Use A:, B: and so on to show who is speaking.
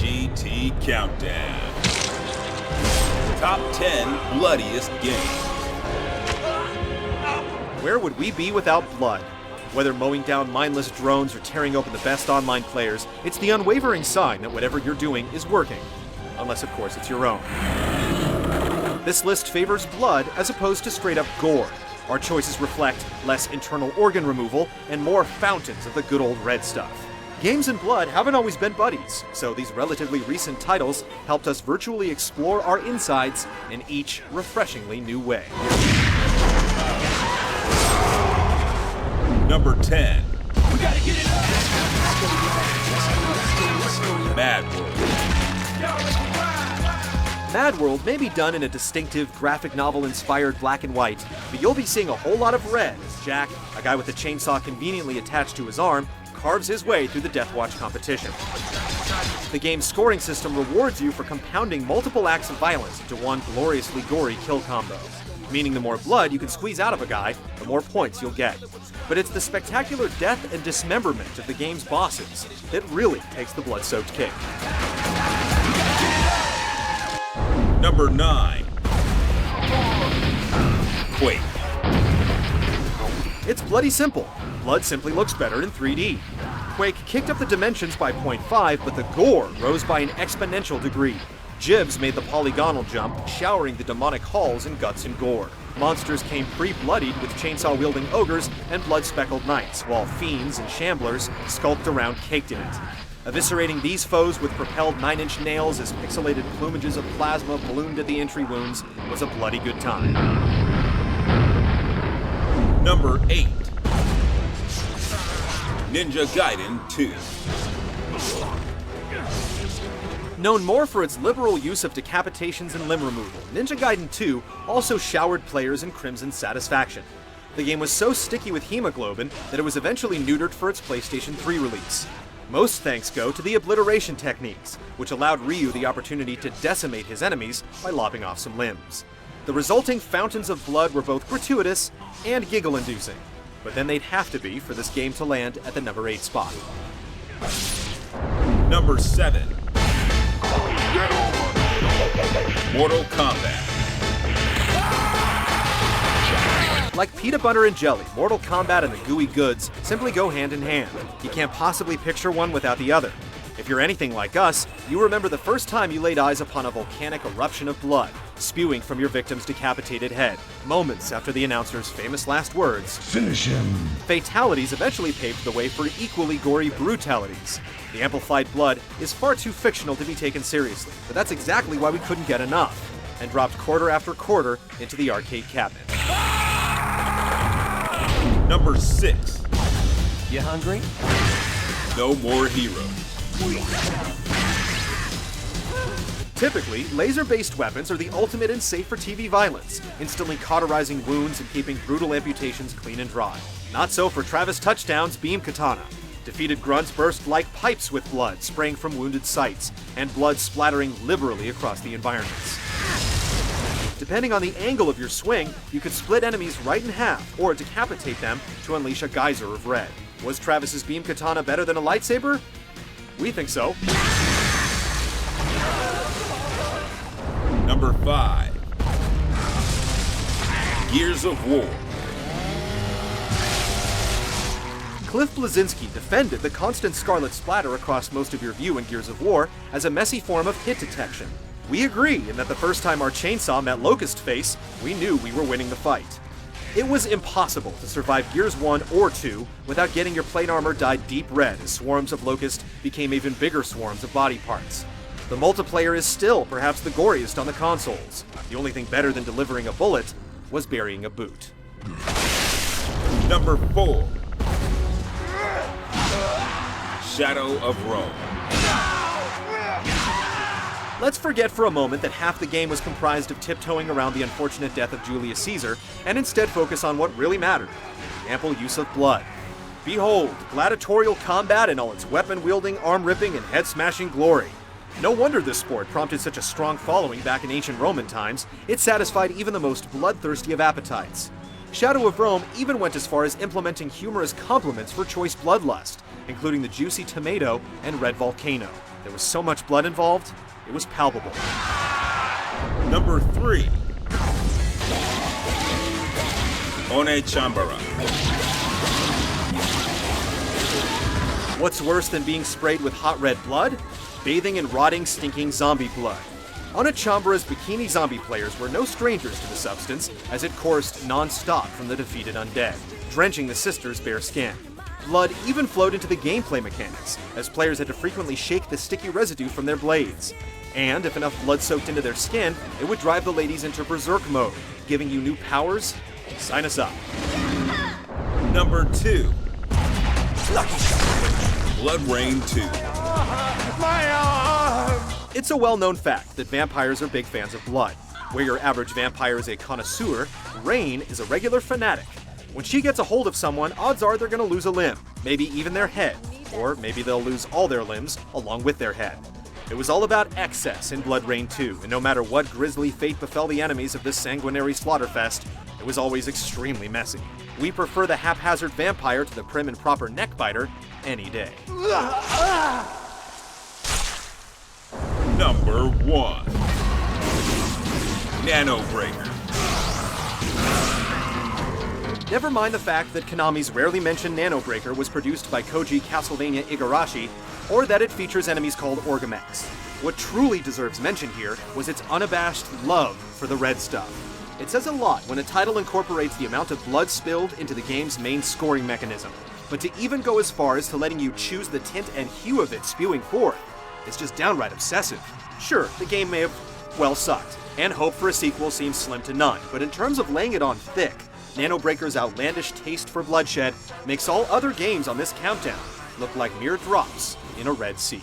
A: GT Countdown. Top 10 Bloodiest Games.
B: Where would we be without blood? Whether mowing down mindless drones or tearing open the best online players, it's the unwavering sign that whatever you're doing is working. Unless, of course, it's your own. This list favors blood as opposed to straight-up gore. Our choices reflect less internal organ removal and more fountains of the good old red stuff. Games and blood haven't always been buddies, so these relatively recent titles helped us virtually explore our insides in each refreshingly new way.
A: Number 10. We gotta get it up. Mad World.
B: Mad World may be done in a distinctive graphic novel-inspired black and white, but you'll be seeing a whole lot of red as Jack, a guy with a chainsaw conveniently attached to his arm, carves his way through the Death Watch competition. The game's scoring system rewards you for compounding multiple acts of violence into one gloriously gory kill combo, meaning the more blood you can squeeze out of a guy, the more points you'll get. But it's the spectacular death and dismemberment of the game's bosses that really takes the blood-soaked cake.
A: Number 9. Quake.
B: It's bloody simple. Blood simply looks better in 3D. Quake kicked up the dimensions by 0.5, but the gore rose by an exponential degree. Jibs made the polygonal jump, showering the demonic halls in guts and gore. Monsters came pre-bloodied with chainsaw-wielding ogres and blood-speckled knights, while fiends and shamblers skulked around caked in it. Eviscerating these foes with propelled 9-inch nails as pixelated plumages of plasma ballooned at the entry wounds was a bloody good time.
A: Number 8. Ninja Gaiden 2.
B: Known more for its liberal use of decapitations and limb removal, Ninja Gaiden 2 also showered players in crimson satisfaction. The game was so sticky with hemoglobin that it was eventually neutered for its PlayStation 3 release. Most thanks go to the obliteration techniques, which allowed Ryu the opportunity to decimate his enemies by lopping off some limbs. The resulting fountains of blood were both gratuitous and giggle-inducing, but then they'd have to be for this game to land at the number 8 spot.
A: Number 7. Mortal Kombat.
B: Like peanut butter and jelly, Mortal Kombat and the gooey goods simply go hand in hand. You can't possibly picture one without the other. If you're anything like us, you remember the first time you laid eyes upon a volcanic eruption of blood, spewing from your victim's decapitated head, moments after the announcer's famous last words, "Finish him." Fatalities eventually paved the way for equally gory brutalities. The amplified blood is far too fictional to be taken seriously, but that's exactly why we couldn't get enough, and dropped quarter after quarter into the arcade cabinet.
A: Number 6.
C: You hungry?
A: No More Heroes.
B: Typically, laser-based weapons are the ultimate in safe-for-TV violence, instantly cauterizing wounds and keeping brutal amputations clean and dry. Not so for Travis Touchdown's beam katana. Defeated grunts burst like pipes with blood spraying from wounded sites, and blood splattering liberally across the environments. Depending on the angle of your swing, you could split enemies right in half, or decapitate them to unleash a geyser of red. Was Travis's beam katana better than a lightsaber? We think so.
A: Number 5. Gears of War.
B: Cliff Bleszinski defended the constant scarlet splatter across most of your view in Gears of War as a messy form of hit detection. We agree in that the first time our chainsaw met Locust Face, we knew we were winning the fight. It was impossible to survive Gears 1 or 2 without getting your plate armor dyed deep red as swarms of Locust became even bigger swarms of body parts. The multiplayer is still perhaps the goriest on the consoles. The only thing better than delivering a bullet was burying a boot.
A: Number 4. Shadow of Rome.
B: Let's forget for a moment that half the game was comprised of tiptoeing around the unfortunate death of Julius Caesar, and instead focus on what really mattered, the ample use of blood. Behold, gladiatorial combat in all its weapon-wielding, arm-ripping, and head-smashing glory. No wonder this sport prompted such a strong following back in ancient Roman times. It satisfied even the most bloodthirsty of appetites. Shadow of Rome even went as far as implementing humorous compliments for choice bloodlust, including the juicy tomato and red volcano. There was so much blood involved, it was palpable.
A: Number 3. One Chambara.
B: What's worse than being sprayed with hot red blood? Bathing in rotting, stinking zombie blood. Onechambara's bikini zombie players were no strangers to the substance, as it coursed non-stop from the defeated undead, drenching the sisters' bare skin. Blood even flowed into the gameplay mechanics, as players had to frequently shake the sticky residue from their blades. And if enough blood soaked into their skin, it would drive the ladies into berserk mode, giving you new powers. Sign us up.
A: Number 2. Blood Rain 2.
B: It's a well-known fact that vampires are big fans of blood. Where your average vampire is a connoisseur, Rain is a regular fanatic. When she gets a hold of someone, odds are they're gonna lose a limb, maybe even their head, or maybe they'll lose all their limbs along with their head. It was all about excess in Blood Rain 2, and no matter what grisly fate befell the enemies of this sanguinary slaughterfest, it was always extremely messy. We prefer the haphazard vampire to the prim and proper neckbiter any day.
A: Number 1. Nano Breaker.
B: Never mind the fact that Konami's rarely mentioned Nano Breaker was produced by Koji Castlevania Igarashi, or that it features enemies called Orgamex. What truly deserves mention here was its unabashed love for the red stuff. It says a lot when a title incorporates the amount of blood spilled into the game's main scoring mechanism, but to even go as far as to letting you choose the tint and hue of it spewing forth, is just downright obsessive. Sure, the game may have, well, sucked, and hope for a sequel seems slim to none, but in terms of laying it on thick, Nano Breaker's outlandish taste for bloodshed makes all other games on this countdown look like mere drops in a red sea.